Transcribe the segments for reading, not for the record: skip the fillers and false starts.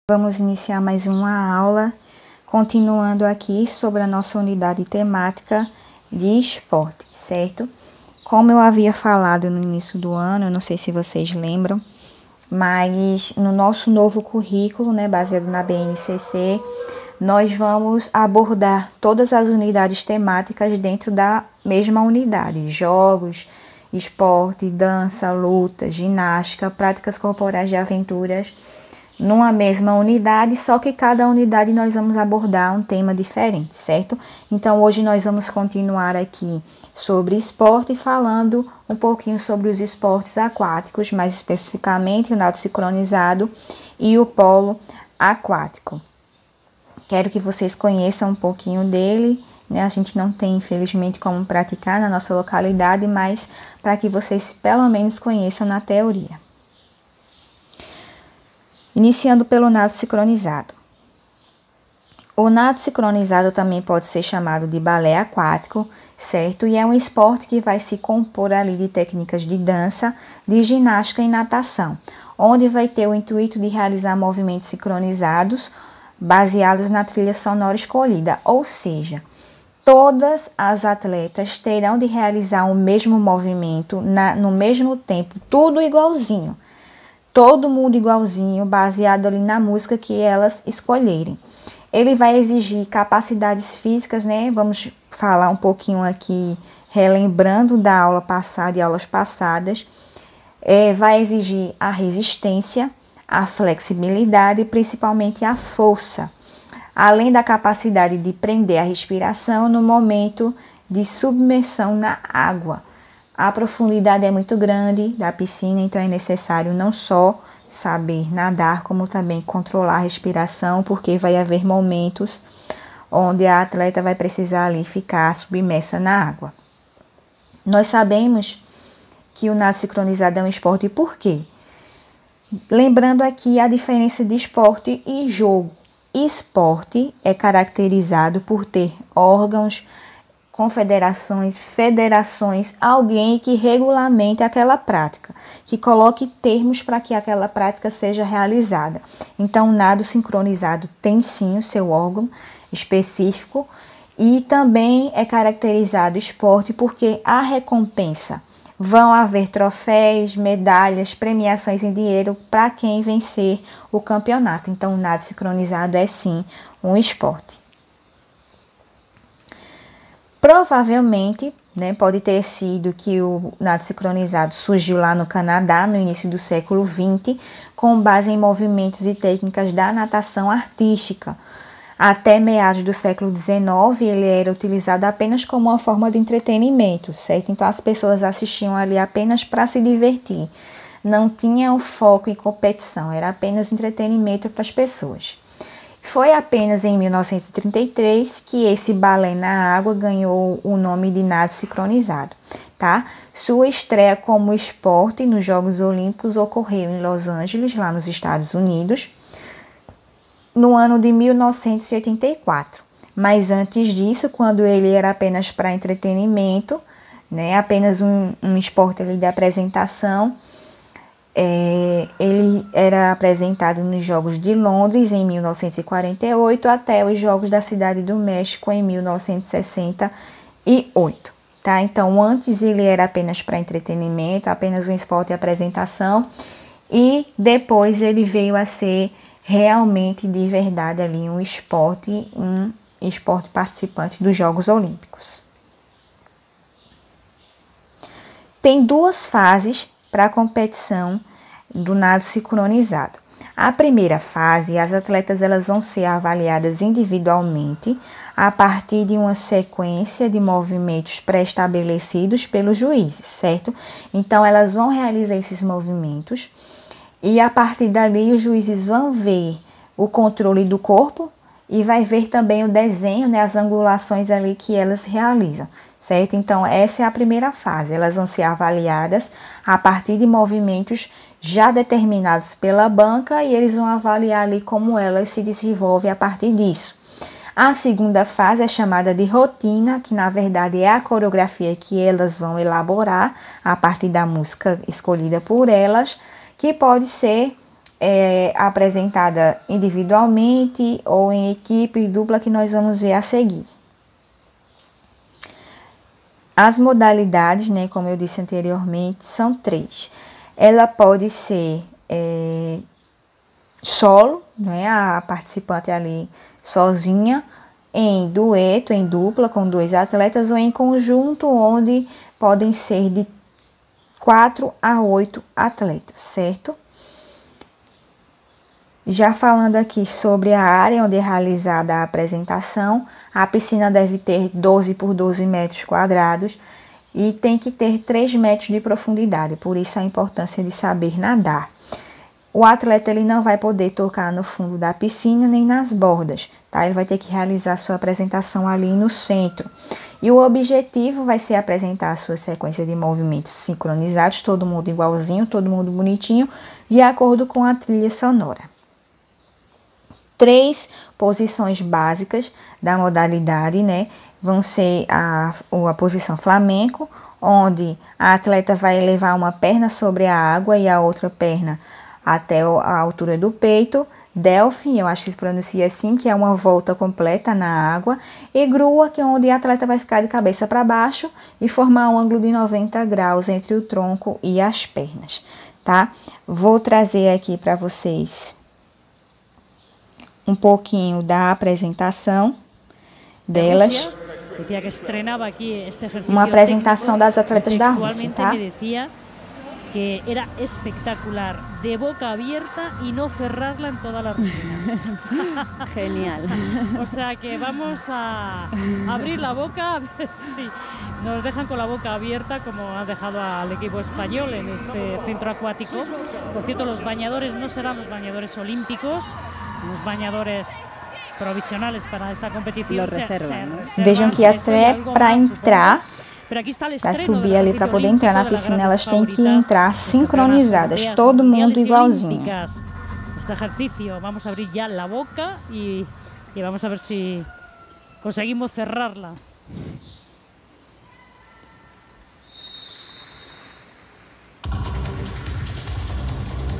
Vamos iniciar mais uma aula, continuando aqui sobre a nossa unidade temática de esporte, certo? Como eu havia falado no início do ano, eu não sei se vocês lembram, mas no nosso novo currículo, baseado na BNCC, nós vamos abordar todas as unidades temáticas dentro da mesma unidade: jogos, esporte, dança, luta, ginástica, práticas corporais de aventuras, numa mesma unidade, só que cada unidade nós vamos abordar um tema diferente, certo? Então, hoje nós vamos continuar aqui sobre esporte, falando um pouquinho sobre os esportes aquáticos, mais especificamente o nado sincronizado e o polo aquático. Quero que vocês conheçam um pouquinho dele, A gente não tem, infelizmente, como praticar na nossa localidade, mas para que vocês pelo menos conheçam na teoria. Iniciando pelo nado sincronizado. O nado sincronizado também pode ser chamado de balé aquático, certo? E é um esporte que vai se compor ali de técnicas de dança, de ginástica e natação, onde vai ter o intuito de realizar movimentos sincronizados, baseados na trilha sonora escolhida, ou seja, todas as atletas terão de realizar o mesmo movimento no mesmo tempo, tudo igualzinho. Todo mundo igualzinho, baseado ali na música que elas escolherem. Ele vai exigir capacidades físicas, Vamos falar um pouquinho aqui, relembrando da aula passada e aulas passadas. Vai exigir a resistência, a flexibilidade e principalmente a força, além da capacidade de prender a respiração no momento de submersão na água. A profundidade é muito grande da piscina, então é necessário não só saber nadar, como também controlar a respiração, porque vai haver momentos onde a atleta vai precisar ali ficar submersa na água. Nós sabemos que o nado sincronizado é um esporte, por quê? Lembrando aqui a diferença de esporte e jogo. Esporte é caracterizado por ter órgãos, confederações, federações, alguém que regulamente aquela prática, que coloque termos para que aquela prática seja realizada. Então, o nado sincronizado tem sim o seu órgão específico e também é caracterizado esporte porque há recompensa. Vão haver troféus, medalhas, premiações em dinheiro para quem vencer o campeonato. Então, o nado sincronizado é sim um esporte. Provavelmente, pode ter sido que o nado sincronizado surgiu lá no Canadá, no início do século XX, com base em movimentos e técnicas da natação artística. Até meados do século XIX, ele era utilizado apenas como uma forma de entretenimento, certo? Então, as pessoas assistiam ali apenas para se divertir. Não tinha o foco em competição, era apenas entretenimento para as pessoas. Foi apenas em 1933 que esse balé na água ganhou o nome de nado sincronizado, tá? Sua estreia como esporte nos Jogos Olímpicos ocorreu em Los Angeles, lá nos Estados Unidos, no ano de 1984. Mas antes disso, quando ele era apenas para entretenimento, apenas um esporte ali de apresentação, ele era apresentado nos Jogos de Londres em 1948 até os Jogos da Cidade do México em 1968, tá? Então, antes ele era apenas para entretenimento, apenas um esporte de apresentação, e depois ele veio a ser realmente de verdade ali um esporte participante dos Jogos Olímpicos. Tem duas fases para a competição do nado sincronizado. A primeira fase, as atletas vão ser avaliadas individualmente a partir de uma sequência de movimentos pré-estabelecidos pelos juízes, certo? Então, elas vão realizar esses movimentos e a partir dali os juízes vão ver o controle do corpo e vai ver também o desenho, as angulações ali que elas realizam, certo? Então, essa é a primeira fase. Elas vão ser avaliadas a partir de movimentos já determinados pela banca e eles vão avaliar ali como elas se desenvolvem a partir disso. A segunda fase é chamada de rotina, que na verdade é a coreografia que elas vão elaborar a partir da música escolhida por elas, que pode ser apresentada individualmente ou em equipe dupla, que nós vamos ver a seguir. As modalidades, né, como eu disse anteriormente, são 3. Ela pode ser solo, né, a participante ali sozinha, em dueto, em dupla com 2 atletas, ou em conjunto, onde podem ser de 4 a 8 atletas, certo? Já falando aqui sobre a área onde é realizada a apresentação, a piscina deve ter 12 por 12 metros quadrados e tem que ter 3 metros de profundidade, por isso a importância de saber nadar. O atleta ele não vai poder tocar no fundo da piscina nem nas bordas, tá? Ele vai ter que realizar sua apresentação ali no centro. E o objetivo vai ser apresentar a sua sequência de movimentos sincronizados, todo mundo igualzinho, todo mundo bonitinho, de acordo com a trilha sonora. 3 posições básicas da modalidade, né? Vão ser a posição flamenco, onde a atleta vai levar uma perna sobre a água e a outra perna até a altura do peito. Delfim, eu acho que se pronuncia assim, que é uma volta completa na água. E grua, que é onde a atleta vai ficar de cabeça para baixo e formar um ângulo de 90 graus entre o tronco e as pernas, tá? Vou trazer aqui para vocês um pouquinho da apresentação delas. Uma apresentação das atletas da Rússia, tá? Que era espectacular, de boca abierta y no cerrarla en toda la rutina. Genial. O sea que vamos a abrir la boca a ver si nos dejan con la boca abierta, como ha dejado al equipo español en este centro acuático. Por cierto, los bañadores no serán los bañadores olímpicos, los bañadores provisionales para esta competición. Lo reservan, ¿no? Vejam que até para entrar, para subir ali, para poder entrar na piscina, elas têm que entrar sincronizadas, todo mundo igualzinho. Este ejercicio, vamos a abrir ya la boca y vamos a ver si conseguimos cerrarla.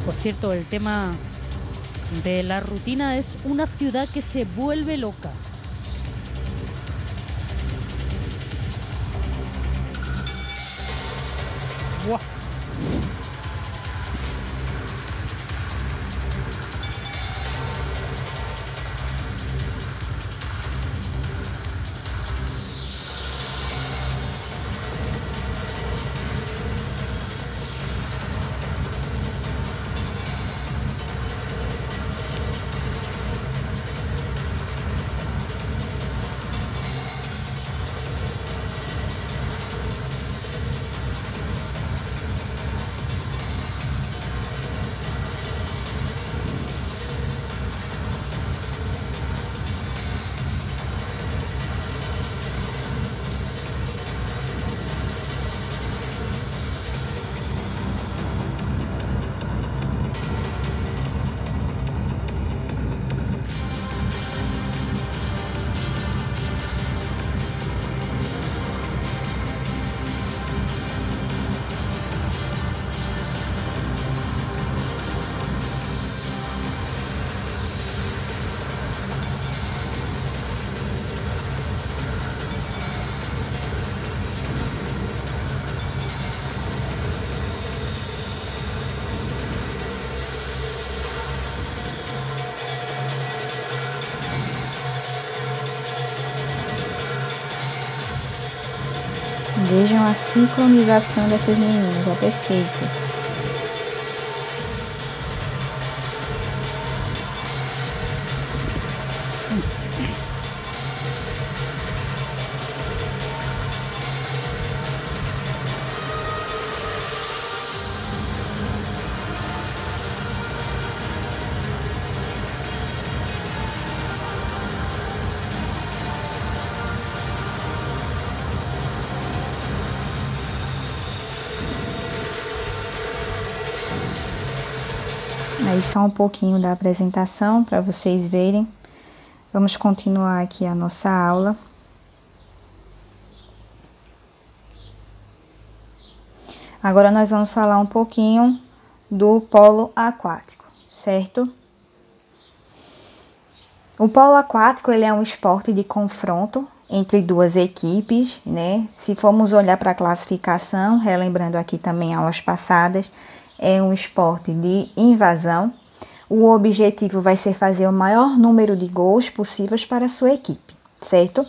Por cierto, el tema de la rutina es una ciudad que se vuelve loca. ¡Buah! Vejam a sincronização dessas meninas, é perfeito. Aí só um pouquinho da apresentação para vocês verem. Vamos continuar aqui a nossa aula. Agora nós vamos falar um pouquinho do polo aquático, certo? O polo aquático ele é um esporte de confronto entre duas equipes, né? Se formos olhar para a classificação, relembrando aqui também aulas passadas, é um esporte de invasão. O objetivo vai ser fazer o maior número de gols possíveis para a sua equipe, certo?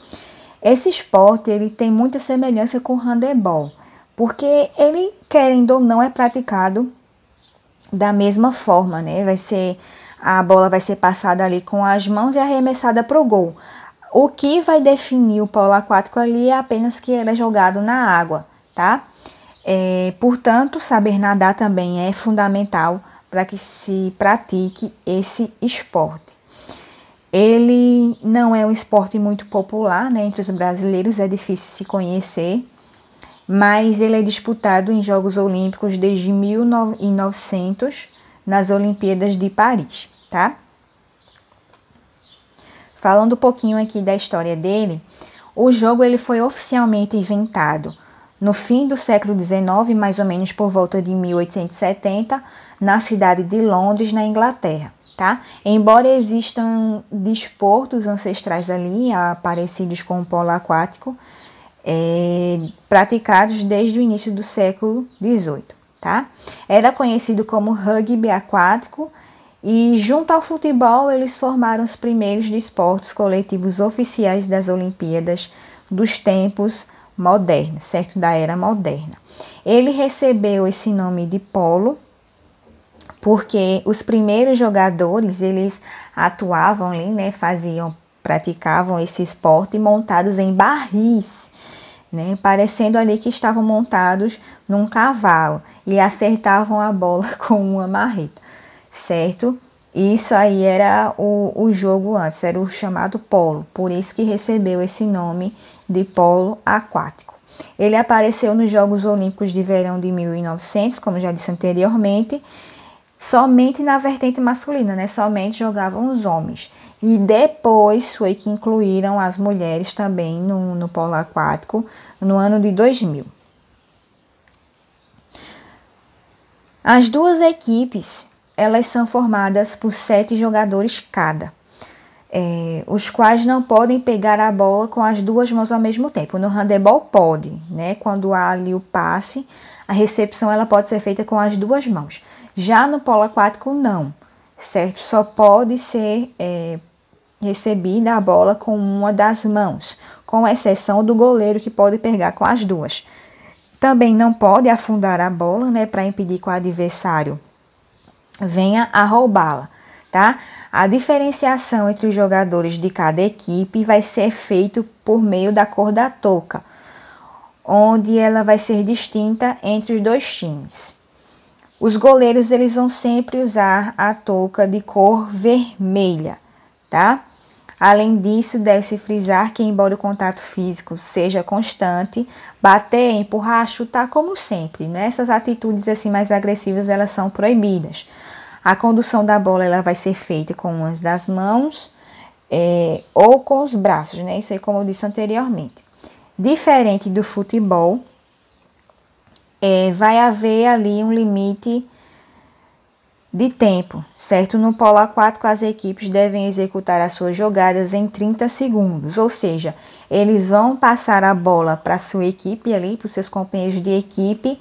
Esse esporte ele tem muita semelhança com o handebol, porque ele, querendo ou não, é praticado da mesma forma, né? A bola vai ser passada ali com as mãos e arremessada para o gol. O que vai definir o polo aquático ali é apenas que ele é jogado na água, tá? Portanto, saber nadar também é fundamental para que se pratique esse esporte. Ele não é um esporte muito popular, né? Entre os brasileiros, é difícil se conhecer, mas ele é disputado em Jogos Olímpicos desde 1900, nas Olimpíadas de Paris, tá? Falando um pouquinho aqui da história dele, o jogo ele foi oficialmente inventado no fim do século XIX, mais ou menos por volta de 1870, na cidade de Londres, na Inglaterra, tá? Embora existam desportos ancestrais ali, parecidos com o polo aquático, praticados desde o início do século XVIII, tá? Era conhecido como rugby aquático e, junto ao futebol, eles formaram os primeiros desportos coletivos oficiais das Olimpíadas dos tempos modernos, certo? Da era moderna. Ele recebeu esse nome de polo porque os primeiros jogadores, eles atuavam ali, né? Praticavam esse esporte montados em barris, né, parecendo ali que estavam montados num cavalo e acertavam a bola com uma marreta, certo? Isso aí era o jogo antes, era o chamado polo, por isso que recebeu esse nome de polo aquático. Ele apareceu nos Jogos Olímpicos de Verão de 1900, como já disse anteriormente, somente na vertente masculina, né? Somente jogavam os homens. E depois foi que incluíram as mulheres também no polo aquático no ano de 2000. As duas equipes, elas são formadas por 7 jogadores cada, os quais não podem pegar a bola com as duas mãos ao mesmo tempo. No handebol pode, né? Quando há ali o passe, a recepção ela pode ser feita com as duas mãos. Já no polo aquático não, certo? Só pode ser recebida a bola com uma das mãos, com exceção do goleiro que pode pegar com as duas. Também não pode afundar a bola, né, para impedir que o adversário venha a roubá-la, tá? A diferenciação entre os jogadores de cada equipe vai ser feita por meio da cor da touca, onde ela vai ser distinta entre os dois times. Os goleiros eles vão sempre usar a touca de cor vermelha, tá? Além disso, deve-se frisar que, embora o contato físico seja constante, bater, empurrar, chutar, como sempre, né? Essas atitudes assim mais agressivas, elas são proibidas. A condução da bola ela vai ser feita com umas das mãos ou com os braços, né? Isso aí, como eu disse anteriormente. Diferente do futebol, vai haver ali um limite de tempo, certo? No polo aquático, as equipes devem executar as suas jogadas em 30 segundos, ou seja, eles vão passar a bola para a sua equipe ali, para os seus companheiros de equipe.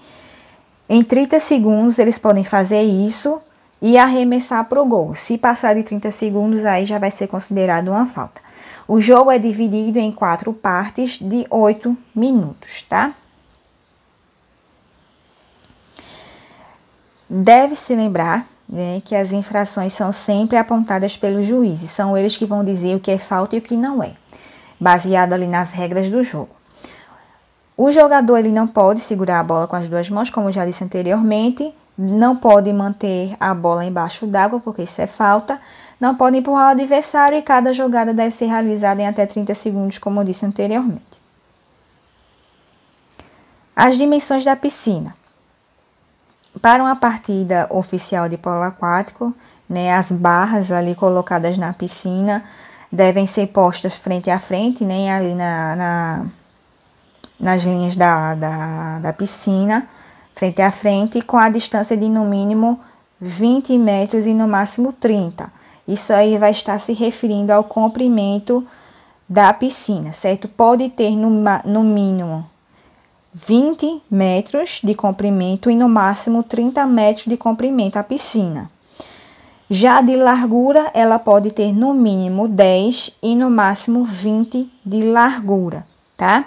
Em 30 segundos, eles podem fazer isso e arremessar para o gol. Se passar de 30 segundos, aí já vai ser considerado uma falta. O jogo é dividido em 4 partes de 8 minutos, tá? Deve-se lembrar, né, que as infrações são sempre apontadas pelos juízes. São eles que vão dizer o que é falta e o que não é, baseado ali nas regras do jogo. O jogador ele não pode segurar a bola com as duas mãos, como eu já disse anteriormente. Não pode manter a bola embaixo d'água, porque isso é falta. Não pode empurrar o adversário e cada jogada deve ser realizada em até 30 segundos, como eu disse anteriormente. As dimensões da piscina. Para uma partida oficial de polo aquático, né, as barras ali colocadas na piscina devem ser postas frente a frente, né, ali nas linhas da piscina, frente a frente, com a distância de no mínimo 20 metros e no máximo 30. Isso aí vai estar se referindo ao comprimento da piscina, certo? Pode ter no mínimo 20 metros de comprimento e no máximo 30 metros de comprimento a piscina. Já de largura, ela pode ter no mínimo 10 e no máximo 20 de largura, tá?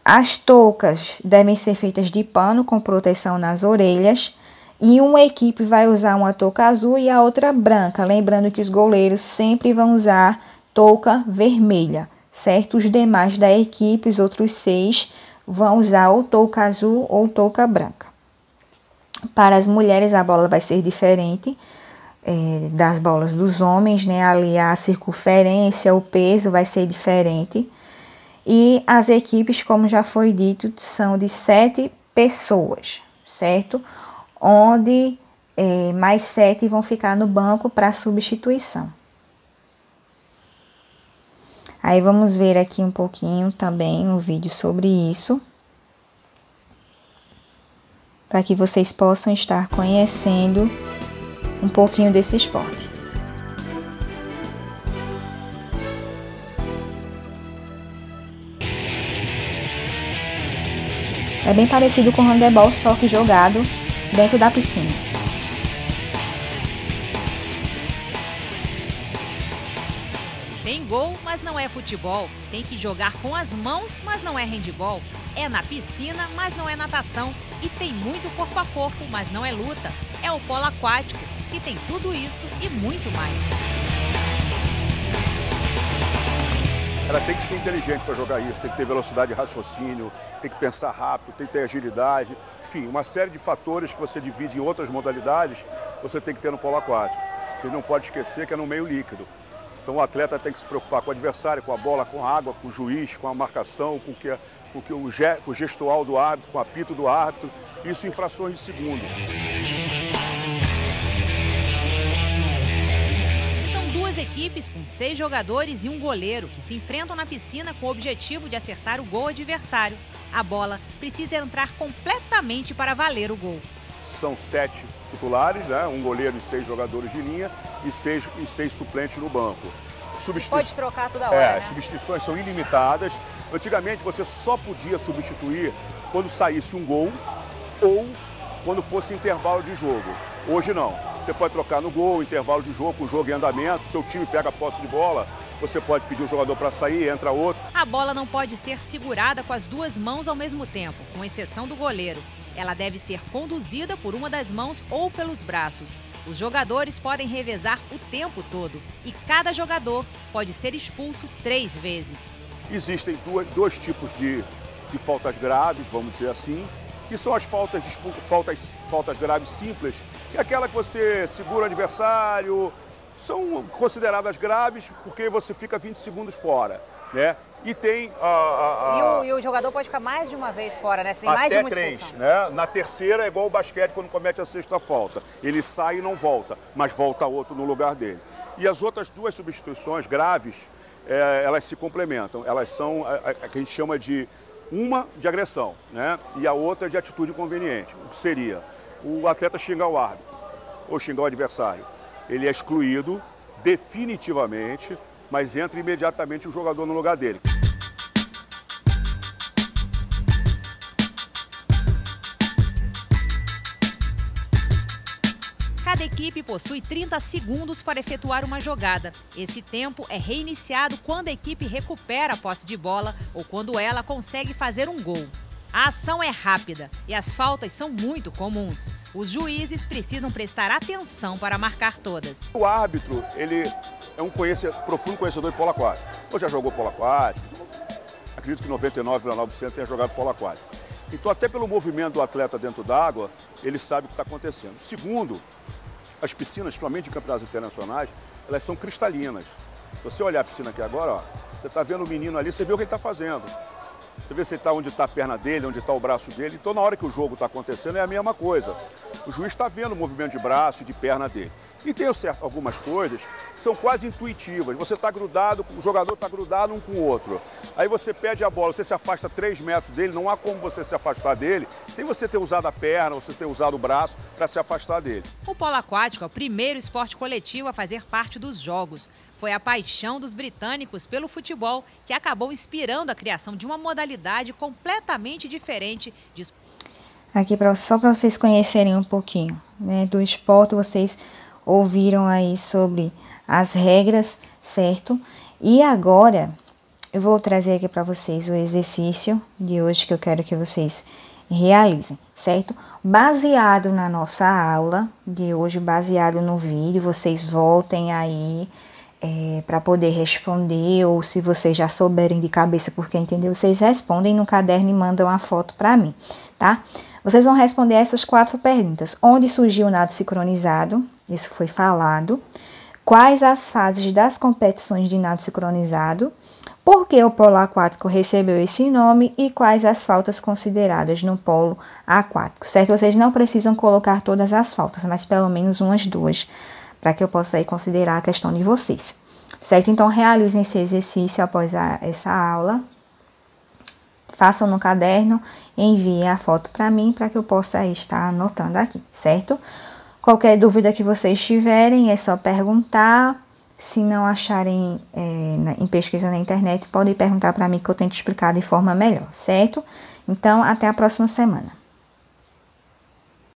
As toucas devem ser feitas de pano com proteção nas orelhas e uma equipe vai usar uma touca azul e a outra branca. Lembrando que os goleiros sempre vão usar touca vermelha, certo? Os demais da equipe, os outros 6, vão usar ou touca azul ou touca branca. Para as mulheres, a bola vai ser diferente das bolas dos homens, né? Ali a circunferência, o peso vai ser diferente. E as equipes, como já foi dito, são de 7 pessoas, certo? Onde mais 7 vão ficar no banco para substituição. Aí vamos ver aqui um pouquinho também um vídeo sobre isso, para que vocês possam estar conhecendo um pouquinho desse esporte. É bem parecido com o handebol, só que jogado dentro da piscina. Tem gol, mas não é futebol. Tem que jogar com as mãos, mas não é handebol. É na piscina, mas não é natação. E tem muito corpo a corpo, mas não é luta. É o polo aquático, que tem tudo isso e muito mais. Ela tem que ser inteligente para jogar isso, tem que ter velocidade de raciocínio, tem que pensar rápido, tem que ter agilidade. Enfim, uma série de fatores que você divide em outras modalidades, você tem que ter no polo aquático. Você não pode esquecer que é no meio líquido. Então o atleta tem que se preocupar com o adversário, com a bola, com a água, com o juiz, com a marcação, com o gestual do árbitro, com o apito do árbitro. Isso em frações de segundos. São 2 equipes com 6 jogadores e um goleiro que se enfrentam na piscina com o objetivo de acertar o gol adversário. A bola precisa entrar completamente para valer o gol. São 7 titulares, né? Um goleiro e 6 jogadores de linha e 6 suplentes no banco. Pode trocar toda hora, né? As substituições são ilimitadas. Antigamente você só podia substituir quando saísse um gol ou quando fosse intervalo de jogo. Hoje não. Você pode trocar no gol, intervalo de jogo, o jogo em andamento, seu time pega a posse de bola, você pode pedir o jogador para sair, entra outro. A bola não pode ser segurada com as 2 mãos ao mesmo tempo, com exceção do goleiro. Ela deve ser conduzida por uma das mãos ou pelos braços. Os jogadores podem revezar o tempo todo e cada jogador pode ser expulso 3 vezes. Existem dois tipos de faltas graves, vamos dizer assim, que são as faltas graves simples, que é aquela que você segura o adversário, são consideradas graves porque você fica 20 segundos fora, né? E tem E o jogador pode ficar mais de uma vez fora, né? Tem mais de uma expulsão. 3, né? Na terceira é igual o basquete quando comete a 6ª falta. Ele sai e não volta, mas volta outro no lugar dele. E as outras 2 substituições graves, elas se complementam. Elas são a que a gente chama de uma de agressão, né? E a outra de atitude inconveniente. O que seria? O atleta xingar o árbitro ou xingar o adversário. Ele é excluído definitivamente, mas entra imediatamente o jogador no lugar dele. Cada equipe possui 30 segundos para efetuar uma jogada. Esse tempo é reiniciado quando a equipe recupera a posse de bola ou quando ela consegue fazer um gol. A ação é rápida e as faltas são muito comuns. Os juízes precisam prestar atenção para marcar todas. O árbitro, ele é um profundo conhecedor de polo aquático. Ou já jogou polo aquático, acredito que 99,9% tenha jogado polo aquático. Então, até pelo movimento do atleta dentro d'água, ele sabe o que está acontecendo. Segundo, as piscinas, principalmente em campeonatos internacionais, elas são cristalinas. Se você olhar a piscina aqui agora, ó, você está vendo o menino ali, você vê o que ele está fazendo. Você vê se ele está onde está a perna dele, onde está o braço dele. Então, na hora que o jogo está acontecendo, é a mesma coisa. O juiz está vendo o movimento de braço e de perna dele. E tem algumas coisas que são quase intuitivas. Você está grudado, o jogador está grudado um com o outro. Aí você pede a bola, você se afasta 3 metros dele, não há como você se afastar dele sem você ter usado a perna ou você ter usado o braço para se afastar dele. O polo aquático é o primeiro esporte coletivo a fazer parte dos Jogos. Foi a paixão dos britânicos pelo futebol que acabou inspirando a criação de uma modalidade completamente diferente de... Aqui só para vocês conhecerem um pouquinho, né, do esporte, vocês ouviram aí sobre as regras, certo? E agora eu vou trazer aqui para vocês o exercício de hoje que eu quero que vocês realizem, certo? Baseado na nossa aula de hoje, baseado no vídeo, vocês voltem aí para poder responder, ou se vocês já souberem de cabeça porque entendeu, vocês respondem no caderno e mandam a foto para mim, tá? Vocês vão responder essas 4 perguntas. Onde surgiu o nado sincronizado? Isso foi falado. Quais as fases das competições de nado sincronizado? Por que o polo aquático recebeu esse nome? E quais as faltas consideradas no polo aquático, certo? Vocês não precisam colocar todas as faltas, mas pelo menos umas 2, para que eu possa aí considerar a questão de vocês, certo? Então, realizem esse exercício após essa aula. Façam no caderno, enviem a foto para mim, para que eu possa aí estar anotando aqui, certo? Qualquer dúvida que vocês tiverem, é só perguntar. Se não acharem em pesquisa na internet, podem perguntar para mim que eu tento explicar de forma melhor, certo? Então, até a próxima semana.